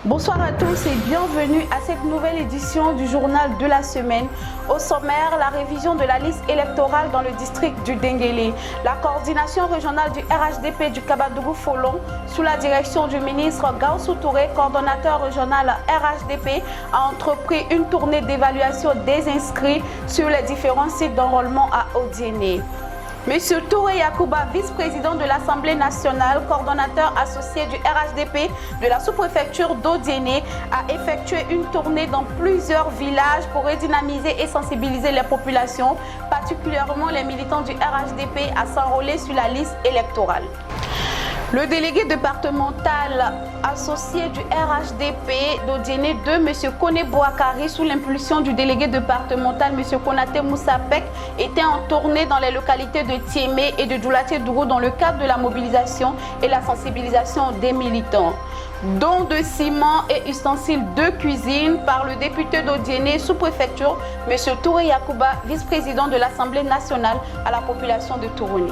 Bonsoir à tous et bienvenue à cette nouvelle édition du journal de la semaine. Au sommaire, la révision de la liste électorale dans le district du Denguélé. La coordination régionale du RHDP du Kabadougou-Folon, sous la direction du ministre Gaussou Touré, coordonnateur régional RHDP, a entrepris une tournée d'évaluation des inscrits sur les différents sites d'enrôlement à Odiéné. Monsieur Touré Yacouba, vice-président de l'Assemblée nationale, coordonnateur associé du RHDP de la sous-préfecture d'Odiéné, a effectué une tournée dans plusieurs villages pour redynamiser et sensibiliser les populations, particulièrement les militants du RHDP, à s'enrôler sur la liste électorale. Le délégué départemental associé du RHDP d'Odiéné 2, M. Kone Bouakari, sous l'impulsion du délégué départemental M. Konate Moussapek, était en tournée dans les localités de Tiémé et de Doulaté-Dourou dans le cadre de la mobilisation et la sensibilisation des militants. Dons de ciment et ustensiles de cuisine par le député d'Odiéné sous-préfecture, M. Touré Yacouba, vice-président de l'Assemblée nationale, à la population de Tourouni.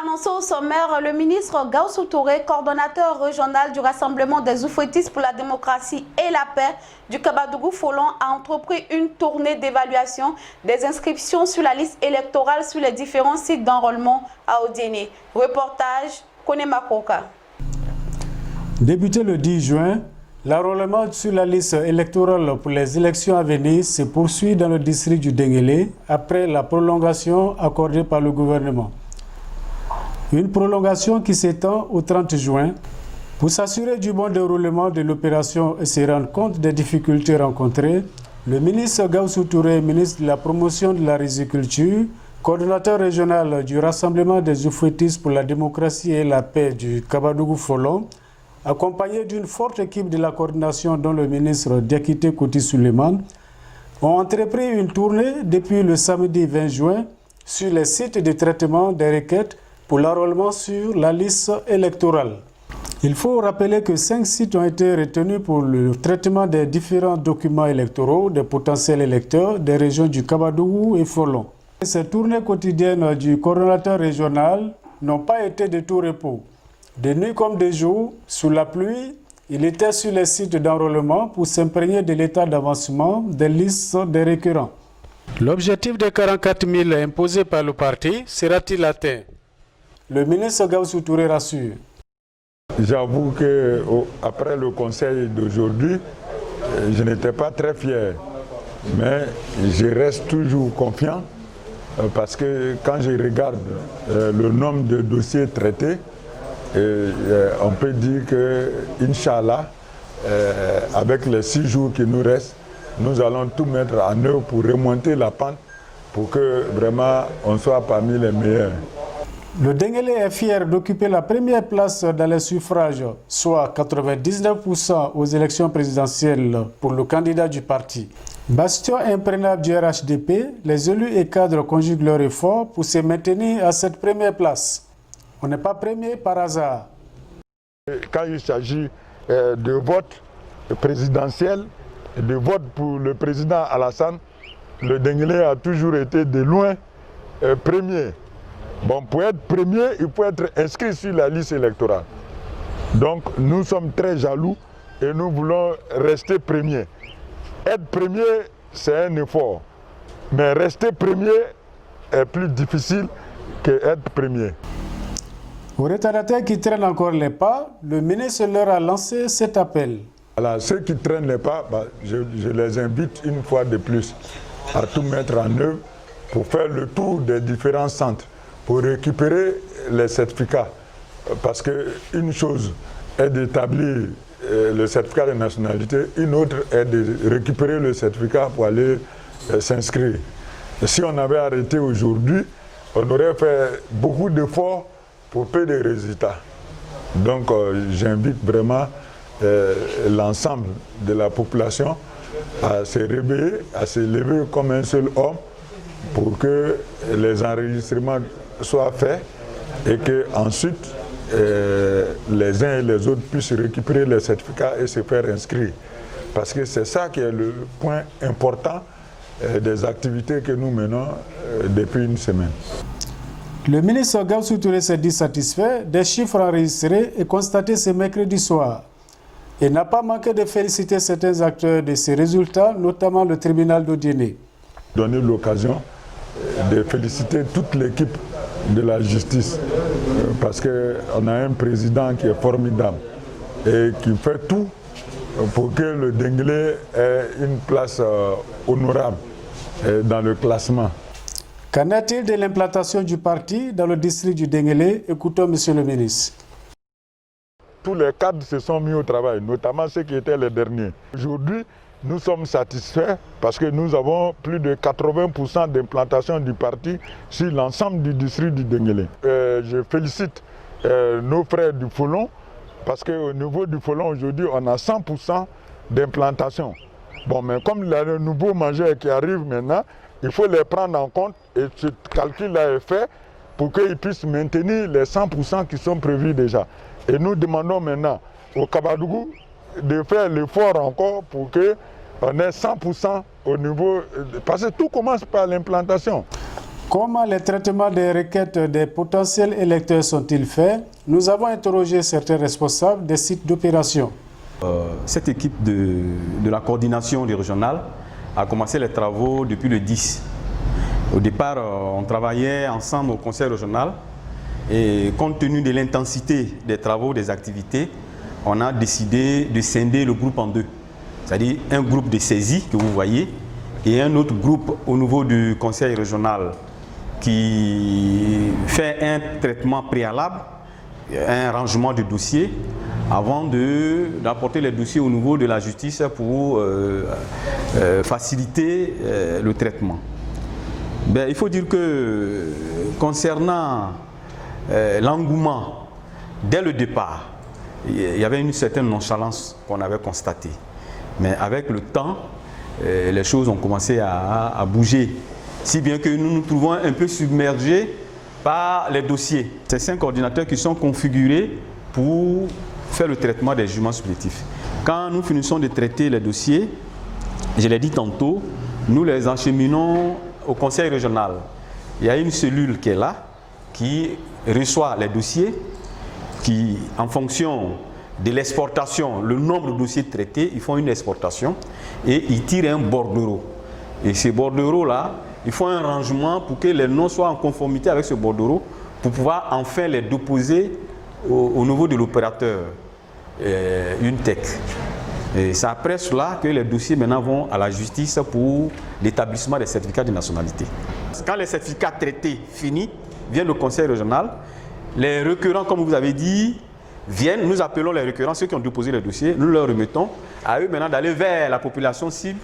Annoncé au sommaire, le ministre Gaussou Touré, coordonnateur régional du Rassemblement des Oufouettistes pour la démocratie et la paix du Kabadougou-Folon, a entrepris une tournée d'évaluation des inscriptions sur la liste électorale sur les différents sites d'enrôlement à Odiéné. Reportage Konema Koka. Débuté le 10 juin, l'enrôlement sur la liste électorale pour les élections à venir se poursuit dans le district du Denguélé après la prolongation accordée par le gouvernement. Une prolongation qui s'étend au 30 juin. Pour s'assurer du bon déroulement de l'opération et se rendre compte des difficultés rencontrées, le ministre Gaussou Touré, ministre de la promotion de la riziculture, coordonnateur régional du Rassemblement des Oufouettistes pour la démocratie et la paix du Kabadougou-Folon, accompagné d'une forte équipe de la coordination dont le ministre Diakité Kouti Suleiman, ont entrepris une tournée depuis le samedi 20 juin sur les sites de traitement des requêtes pour l'enrôlement sur la liste électorale. Il faut rappeler que 5 sites ont été retenus pour le traitement des différents documents électoraux des potentiels électeurs des régions du Kabadougou et Folon. Ces tournées quotidiennes du coordonnateur régional n'ont pas été de tout repos. De nuit comme de jour, sous la pluie, il était sur les sites d'enrôlement pour s'imprégner de l'état d'avancement des listes des récurrents. L'objectif de 44 000 imposé par le parti sera-t-il atteint? Le ministre Gaussou Touré rassure. J'avoue qu'après le conseil d'aujourd'hui, je n'étais pas très fier. Mais je reste toujours confiant parce que quand je regarde le nombre de dossiers traités, on peut dire que, Inch'Allah, avec les 6 jours qui nous restent, nous allons tout mettre en œuvre pour remonter la pente pour que vraiment on soit parmi les meilleurs. Le Denguélé est fier d'occuper la première place dans les suffrages, soit 99% aux élections présidentielles pour le candidat du parti. Bastion imprégnable du RHDP, les élus et cadres conjuguent leurs efforts pour se maintenir à cette première place. On n'est pas premier par hasard. Quand il s'agit de vote présidentiel, de vote pour le président Alassane, le Denguélé a toujours été de loin premier. Bon, pour être premier, il faut être inscrit sur la liste électorale. Donc nous sommes très jaloux et nous voulons rester premier. Être premier, c'est un effort. Mais rester premier est plus difficile qu'être premier. Aux retardataires qui traînent encore les pas, le ministre leur a lancé cet appel. Alors, ceux qui traînent les pas, je les invite une fois de plus à tout mettre en œuvre pour faire le tour des différents centres, pour récupérer les certificats. Parce qu'une chose est d'établir le certificat de nationalité, une autre est de récupérer le certificat pour aller s'inscrire. Si on avait arrêté aujourd'hui, on aurait fait beaucoup d'efforts pour peu de résultats. Donc j'invite vraiment l'ensemble de la population à se réveiller, à se lever comme un seul homme pour que les enregistrements soient faits et que ensuite les uns et les autres puissent récupérer les certificats et se faire inscrire. Parce que c'est ça qui est le point important des activités que nous menons depuis une semaine. Le ministre Gaussou Touré s'est dit satisfait des chiffres enregistrés et constatés ce mercredi soir. Et n'a pas manqué de féliciter certains acteurs de ces résultats, notamment le tribunal d'Odiéné. Donner l'occasion de féliciter toute l'équipe de la justice parce qu'on a un président qui est formidable et qui fait tout pour que le Denguélé ait une place honorable dans le classement. Qu'en est-il de l'implantation du parti dans le district du Denguélé? Écoutons Monsieur le ministre. Tous les cadres se sont mis au travail, notamment ceux qui étaient les derniers. Aujourd'hui, nous sommes satisfaits parce que nous avons plus de 80% d'implantation du parti sur l'ensemble du district du Denguélé. Je félicite nos frères du Folon parce qu'au niveau du Folon, aujourd'hui, on a 100% d'implantation. Bon, mais comme il y a le nouveau majeur qui arrive maintenant, il faut les prendre en compte et ce calcul-là est fait pour qu'ils puissent maintenir les 100% qui sont prévus déjà. Et nous demandons maintenant au Kabadougou de faire l'effort encore pour qu'on ait 100% au niveau... Parce que tout commence par l'implantation. Comment les traitements des requêtes des potentiels électeurs sont-ils faits? Nous avons interrogé certains responsables des sites d'opération. Cette équipe de la coordination des régionales a commencé les travaux depuis le 10. Au départ, on travaillait ensemble au conseil régional et compte tenu de l'intensité des travaux, des activités, on a décidé de scinder le groupe en deux. C'est-à-dire un groupe de saisie que vous voyez et un autre groupe au niveau du conseil régional qui fait un traitement préalable, un rangement de dossiers avant d'apporter les dossiers au niveau de la justice pour faciliter le traitement. Ben, il faut dire que concernant l'engouement, dès le départ, il y avait une certaine nonchalance qu'on avait constatée. Mais avec le temps, les choses ont commencé à bouger. Si bien que nous nous trouvons un peu submergés par les dossiers. Ces 5 coordinateurs qui sont configurés pour faire le traitement des jugements supplétifs. Quand nous finissons de traiter les dossiers, je l'ai dit tantôt, nous les acheminons au conseil régional. Il y a une cellule qui est là, qui reçoit les dossiers, qui, en fonction de l'exportation, le nombre de dossiers traités, ils font une exportation et ils tirent un bordereau. Et ces bordereaux-là, il faut un rangement pour que les noms soient en conformité avec ce bordereau pour pouvoir enfin les déposer au niveau de l'opérateur, une tech. Et c'est après cela que les dossiers maintenant vont à la justice pour l'établissement des certificats de nationalité. Quand les certificats traités finis, viennent au conseil régional, les requérants, comme vous avez dit, viennent, nous appelons les requérants, ceux qui ont déposé les dossiers, nous leur remettons à eux maintenant d'aller vers la population cible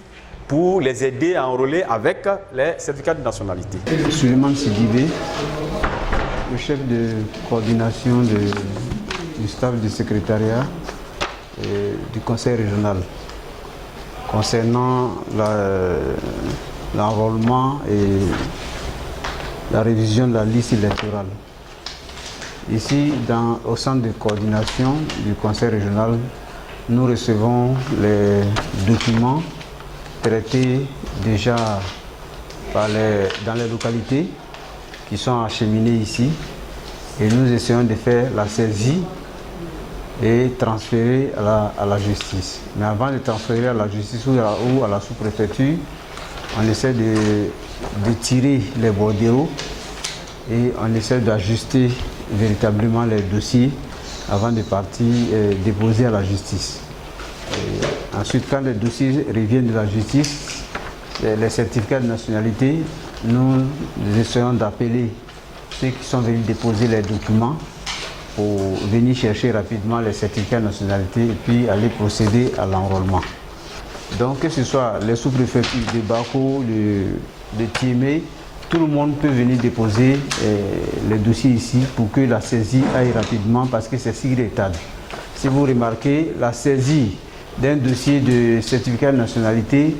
pour les aider à enrôler avec les certificats de nationalité. Suleiman Sidibé, le chef de coordination du staff du secrétariat du conseil régional concernant l'enrôlement et la révision de la liste électorale. Ici, au centre de coordination du conseil régional, nous recevons les documents traités déjà dans les localités qui sont acheminés ici et nous essayons de faire la saisie et transférer à la justice. Mais avant de transférer à la justice ou à la sous-préfecture, on essaie de tirer les bordereaux et on essaie d'ajuster véritablement les dossiers avant de partir déposer à la justice. Et ensuite, quand les dossiers reviennent de la justice, les certificats de nationalité, nous essayons d'appeler ceux qui sont venus déposer les documents pour venir chercher rapidement les certificats de nationalité et puis aller procéder à l'enrôlement. Donc que ce soit les sous-préfectures de Bako, de Tiémé, tout le monde peut venir déposer les dossiers ici pour que la saisie aille rapidement parce que c'est sigretable. Si vous remarquez, la saisie d'un dossier de certificat de nationalité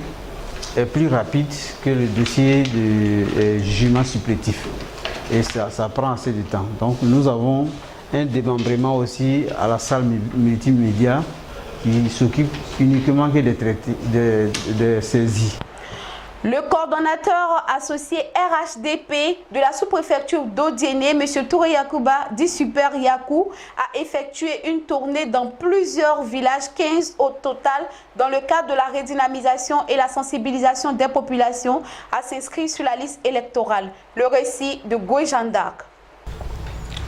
est plus rapide que le dossier de jugement supplétif. Et ça prend assez de temps. Donc nous avons un démembrement aussi à la salle multimédia qui s'occupe uniquement que des saisies. Le coordonnateur associé RHDP de la sous-préfecture d'Odiéné, M. Touré Yakouba, dit Super Yakou, a effectué une tournée dans plusieurs villages, 15 au total, dans le cadre de la redynamisation et la sensibilisation des populations à s'inscrire sur la liste électorale. Le récit de Goué Jeanne d'Arc.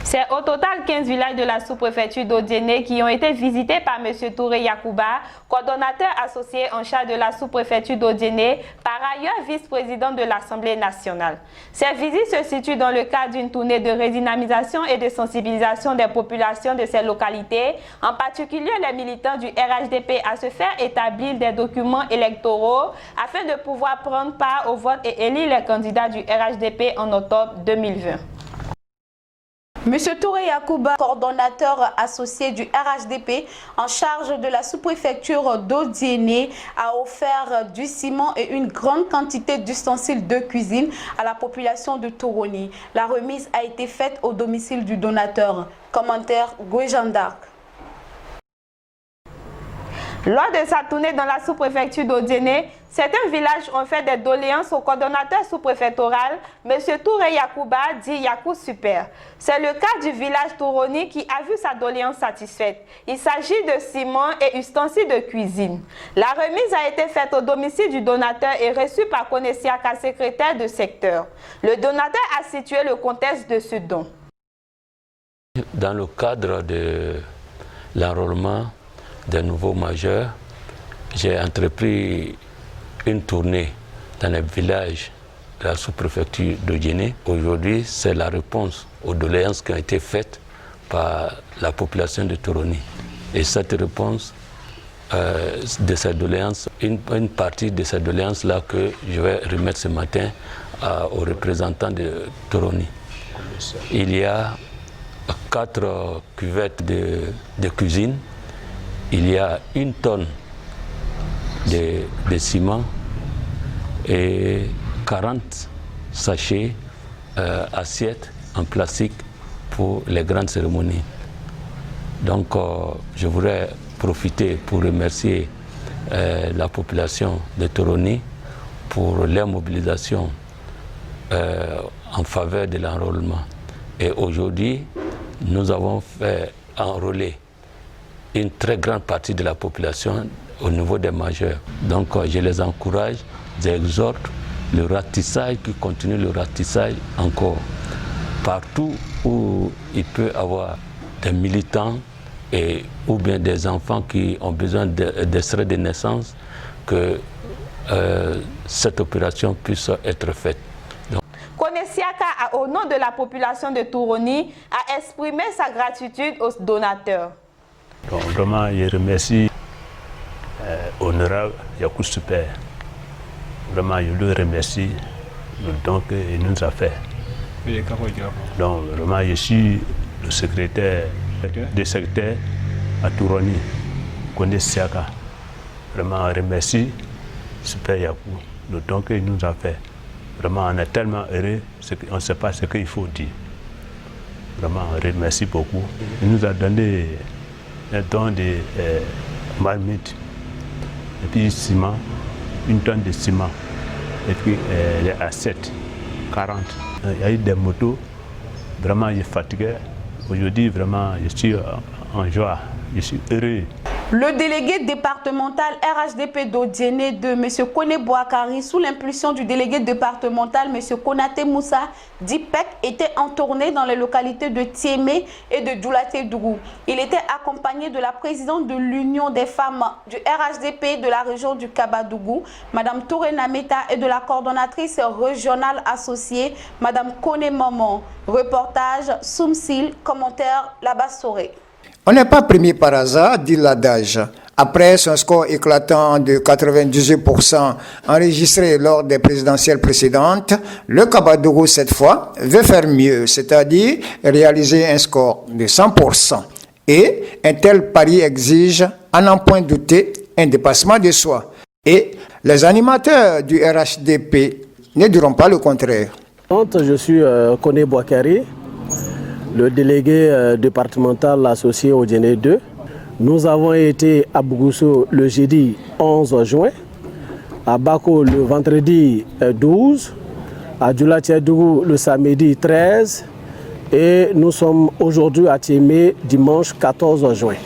C'est au total 15 villages de la sous-préfecture d'Odiéné qui ont été visités par M. Touré Yakouba, coordonnateur associé en charge de la sous-préfecture d'Odiéné, par ailleurs vice-président de l'Assemblée nationale. Ces visites se situent dans le cadre d'une tournée de redynamisation et de sensibilisation des populations de ces localités, en particulier les militants du RHDP, à se faire établir des documents électoraux afin de pouvoir prendre part au vote et élire les candidats du RHDP en octobre 2020. Monsieur Touré Yakouba, coordonnateur associé du RHDP en charge de la sous-préfecture d'Odiéné, a offert du ciment et une grande quantité d'ustensiles de cuisine à la population de Toroni. La remise a été faite au domicile du donateur. Commentaire Goué Jeanne d'Arc. Lors de sa tournée dans la sous-préfecture d'Odiéné, certains villages ont fait des doléances au coordonnateur sous-préfectoral, M. Touré Yakouba, dit Yakou Super. C'est le cas du village Toroni qui a vu sa doléance satisfaite. Il s'agit de ciment et ustensiles de cuisine. La remise a été faite au domicile du donateur et reçue par Konessiaka, secrétaire de secteur. Le donateur a situé le contexte de ce don. Dans le cadre de l'enrôlement des nouveaux majeurs, j'ai entrepris une tournée dans les villages de la sous-préfecture d'Odiéné. Aujourd'hui, c'est la réponse aux doléances qui ont été faites par la population de Toroni. Et cette réponse de ces doléances, une partie de ces doléances-là que je vais remettre ce matin aux représentants de Toroni. Il y a 4 cuvettes de cuisine. Il y a 1 tonne de ciment et 40 sachets assiettes en plastique pour les grandes cérémonies. Donc je voudrais profiter pour remercier la population de Toroni pour leur mobilisation en faveur de l'enrôlement. Et aujourd'hui, nous avons fait enrôler une très grande partie de la population au niveau des majeurs. Donc je les encourage, j'exhorte le ratissage, qui continue le ratissage encore. Partout où il peut y avoir des militants ou bien des enfants qui ont besoin d'extrait de naissance, que cette opération puisse être faite. Konessiaka, au nom de la population de Toroni, a exprimé sa gratitude aux donateurs. Donc, vraiment, je remercie Honorable Yakou Super. Vraiment, je le remercie le don qu'il nous a fait. Donc, vraiment, je suis le secrétaire à Toroni, Konessiaka. Vraiment, je remercie Super Yakou, le don qu'il nous a fait. Vraiment, on est tellement heureux, on ne sait pas ce qu'il faut dire. Vraiment, on remercie beaucoup. Il nous a donné un don de marmite, et puis ciment, 1 tonne de ciment, et puis les assiettes, 40. Il y a eu des motos, vraiment je suis fatigué. Aujourd'hui, vraiment, je suis en joie, je suis heureux. Le délégué départemental RHDP d'Odiéné de M. Kone Boakari, sous l'impulsion du délégué départemental M. Konate Moussa, d'IPEC, était en tournée dans les localités de Tiémé et de Djoulaté-Dougou. Il était accompagné de la présidente de l'Union des femmes du RHDP de la région du Kabadougou, Mme Touré Nameta, et de la coordonnatrice régionale associée, Mme Kone Maman. Reportage Soumsil, commentaire Labassoré. On n'est pas premier par hasard, dit l'adage. Après son score éclatant de 98% enregistré lors des présidentielles précédentes, le Kabadougou, cette fois, veut faire mieux, c'est-à-dire réaliser un score de 100%. Et un tel pari exige, à n'en point douter, un dépassement de soi. Et les animateurs du RHDP ne diront pas le contraire. Je suis Kone Boakari, le délégué départemental associé au Odiéné 2. Nous avons été à Bougousso le jeudi 11 juin à Bako le vendredi 12, à Djoula-Tiadougou le samedi 13 et nous sommes aujourd'hui à Tiémé dimanche 14 juin.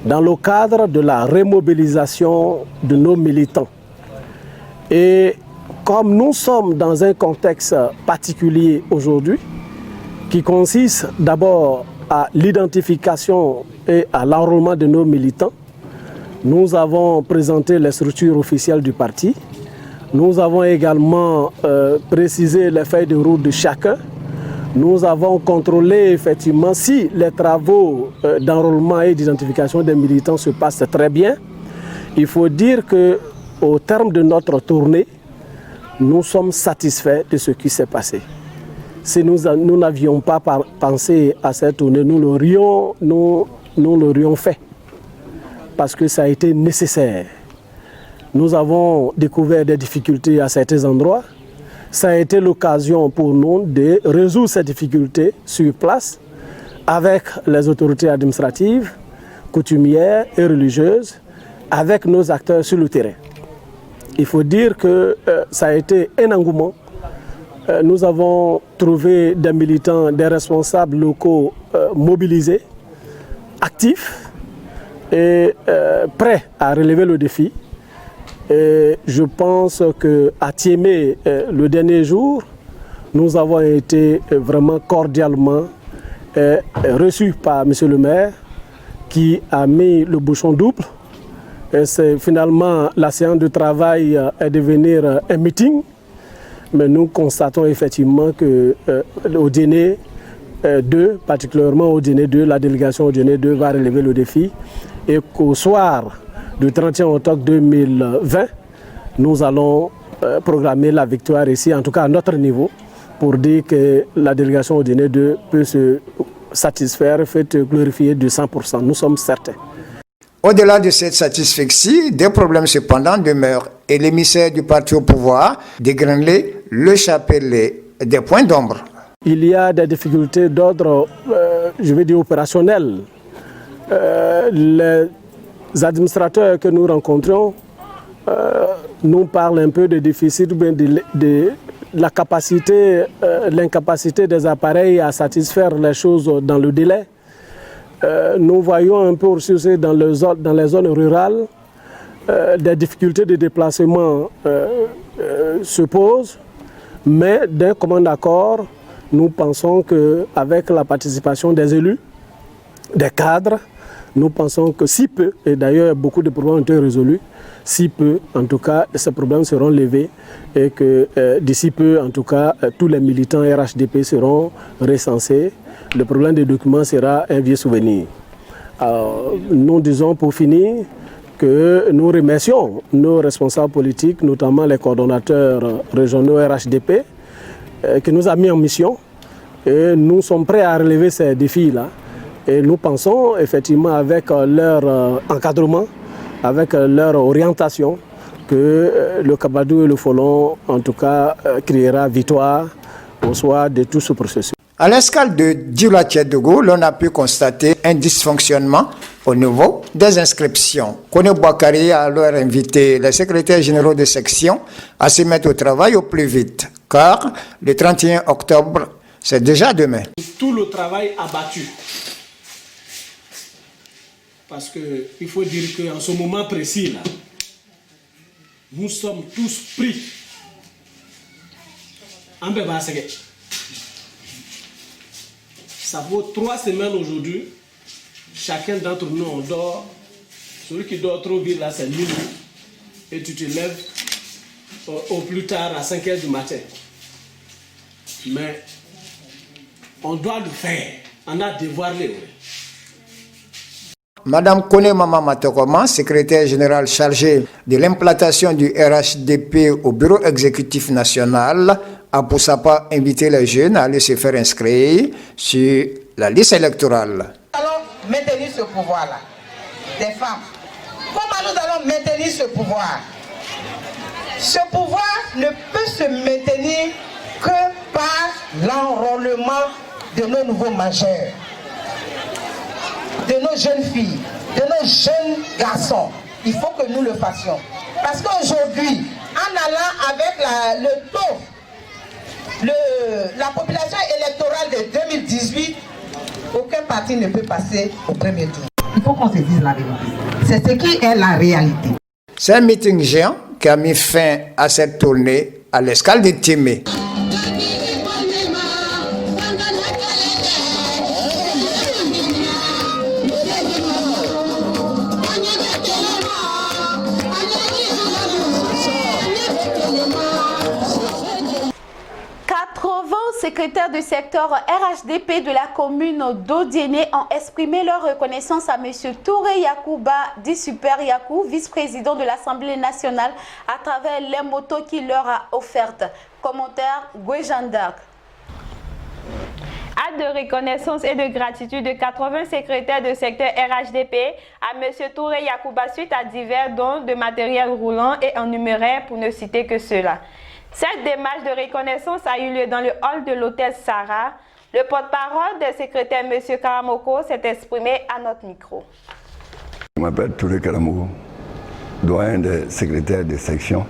Dans le cadre de la remobilisation de nos militants. Et comme nous sommes dans un contexte particulier aujourd'hui, qui consiste d'abord à l'identification et à l'enrôlement de nos militants, nous avons présenté les structures officielles du parti. Nous avons également précisé les feuilles de route de chacun. Nous avons contrôlé effectivement si les travaux d'enrôlement et d'identification des militants se passent très bien. Il faut dire qu'au terme de notre tournée, nous sommes satisfaits de ce qui s'est passé. Si nous n'avions pas pensé à cette tournée, nous l'aurions fait parce que ça a été nécessaire. Nous avons découvert des difficultés à certains endroits. Ça a été l'occasion pour nous de résoudre ces difficultés sur place avec les autorités administratives, coutumières et religieuses, avec nos acteurs sur le terrain. Il faut dire que ça a été un engouement. Nous avons trouvé des militants, des responsables locaux mobilisés, actifs et prêts à relever le défi. Et je pense qu'à Tiémé, le dernier jour, nous avons été vraiment cordialement reçus par M. le maire qui a mis le bouchon double. Et finalement, la séance de travail est devenue un meeting. Mais nous constatons effectivement qu'au dîner 2, particulièrement au dîner 2, la délégation au dîner 2 va relever le défi. Et qu'au soir du 31 octobre 2020, nous allons programmer la victoire ici, en tout cas à notre niveau, pour dire que la délégation au dîner 2 peut se satisfaire, fait glorifier de 100%. Nous sommes certains. Au-delà de cette satisfaction, des problèmes cependant demeurent et l'émissaire du parti au pouvoir dégringuer le chapelet des points d'ombre. Il y a des difficultés d'ordre, je vais dire, opérationnel. Les administrateurs que nous rencontrons nous parlent un peu de déficit, de la capacité, l'incapacité des appareils à satisfaire les choses dans le délai. Nous voyons un peu aussi dans les zones rurales, des difficultés de déplacement se posent, mais d'un commun accord, nous pensons qu'avec la participation des élus, des cadres, nous pensons que si peu, et d'ailleurs beaucoup de problèmes ont été résolus, si peu, en tout cas, ces problèmes seront levés et que d'ici peu, en tout cas, tous les militants RHDP seront recensés. Le problème des documents sera un vieux souvenir. Nous disons pour finir que nous remercions nos responsables politiques, notamment les coordonnateurs régionaux RHDP, qui nous ont mis en mission. Et nous sommes prêts à relever ces défis-là. Et nous pensons effectivement avec leur encadrement, avec leur orientation, que le Kabadou et le Folon, en tout cas, créera victoire au soir de tout ce processus. À l'escale de Djoula-Tiadougou, l'on a pu constater un dysfonctionnement au niveau des inscriptions. Kone Boakari a alors invité les secrétaires généraux de section à se mettre au travail au plus vite, car le 31 octobre, c'est déjà demain. Tout le travail abattu. Parce qu'il faut dire qu'en ce moment précis, là, nous sommes tous pris en Bébassé. Ça vaut 3 semaines aujourd'hui. Chacun d'entre nous, on dort. Celui qui dort trop vite, là, c'est minuit. Et tu te lèves au plus tard à 5 h du matin. Mais on doit le faire. On a devoir le faire. Madame Kone Mama Matokoma, secrétaire générale chargée de l'implantation du RHDP au bureau exécutif national, a pour sa part invité les jeunes à aller se faire inscrire sur la liste électorale. Nous allons maintenir ce pouvoir-là, des femmes. Comment nous allons maintenir ce pouvoir? Ce pouvoir ne peut se maintenir que par l'enrôlement de nos nouveaux majeurs, de nos jeunes filles, de nos jeunes garçons. Il faut que nous le fassions. Parce qu'aujourd'hui, en allant avec le taux, la population électorale de 2018, aucun parti ne peut passer au premier tour. Il faut qu'on se dise la vérité. C'est ce qui est la réalité. C'est un meeting géant qui a mis fin à cette tournée à l'escale de Timé. 80 secrétaires du secteur RHDP de la commune d'Odiéné ont exprimé leur reconnaissance à M. Touré Yacouba, dit Super Yakou, vice-président de l'Assemblée nationale, à travers les motos qu'il leur a offertes. Commentaire Jeanne d'Arc. Acte de reconnaissance et de gratitude de 80 secrétaires de secteur RHDP à M. Touré Yacouba suite à divers dons de matériel roulant et en numéraire pour ne citer que cela. Cette démarche de reconnaissance a eu lieu dans le hall de l'hôtel Sarah. Le porte-parole des secrétaires, M. Karamoko, s'est exprimé à notre micro. Je m'appelle Touré Karamoko, doyen des secrétaires de section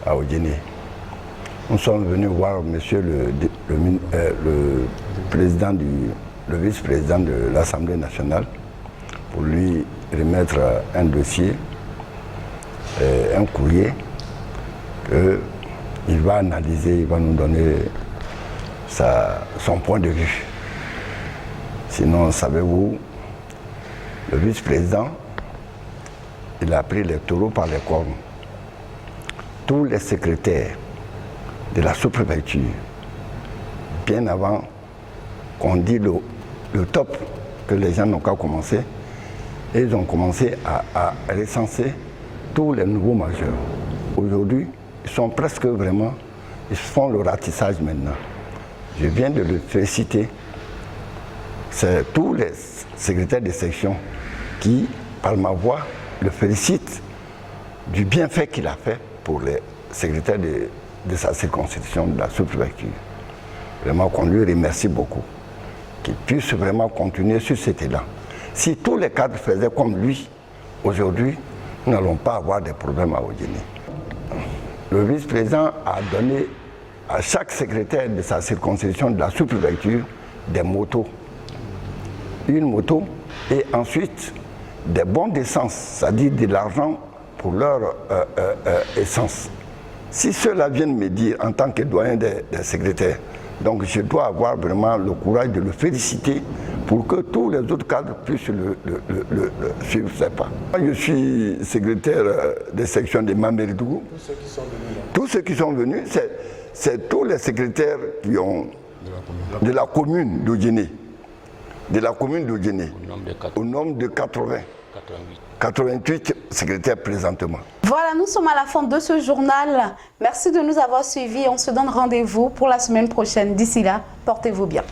à Odiéné. Nous sommes venus voir monsieur le vice-président de l'Assemblée nationale pour lui remettre un dossier, un courrier qu'il va analyser, il va nous donner son point de vue. Sinon, savez-vous, le vice-président, il a pris les taureaux par les cornes. Tous les secrétaires de la sous-préfecture, bien avant qu'on dise le top que les gens n'ont qu'à commencer, et ils ont commencé à recenser tous les nouveaux majeurs. Aujourd'hui, ils sont presque vraiment, ils font le ratissage maintenant. Je viens de le féliciter. C'est tous les secrétaires de section qui, par ma voix, le félicitent du bienfait qu'il a fait pour les secrétaires de sa circonscription, de la sous-préfecture. Vraiment qu'on lui remercie beaucoup. Qu'il puisse vraiment continuer sur cet élan. Si tous les cadres faisaient comme lui, aujourd'hui, nous n'allons pas avoir de problèmes à Odiéné. Le vice-président a donné à chaque secrétaire de sa circonscription de la sous-préfecture des motos. Une moto et ensuite des bons d'essence, c'est-à-dire de l'argent pour leur essence. Si ceux-là viennent me dire en tant que doyen des secrétaires, donc je dois avoir vraiment le courage de le féliciter pour que tous les autres cadres puissent le suivre ses pas. Je suis secrétaire des sections de Maméridou. Tous ceux qui sont venus, c'est tous les secrétaires qui ont de la commune d'Odiéné. De la commune d'Odiéné. Au nombre de 88 secrétaires présentement. Voilà, nous sommes à la fin de ce journal. Merci de nous avoir suivis. On se donne rendez-vous pour la semaine prochaine. D'ici là, portez-vous bien.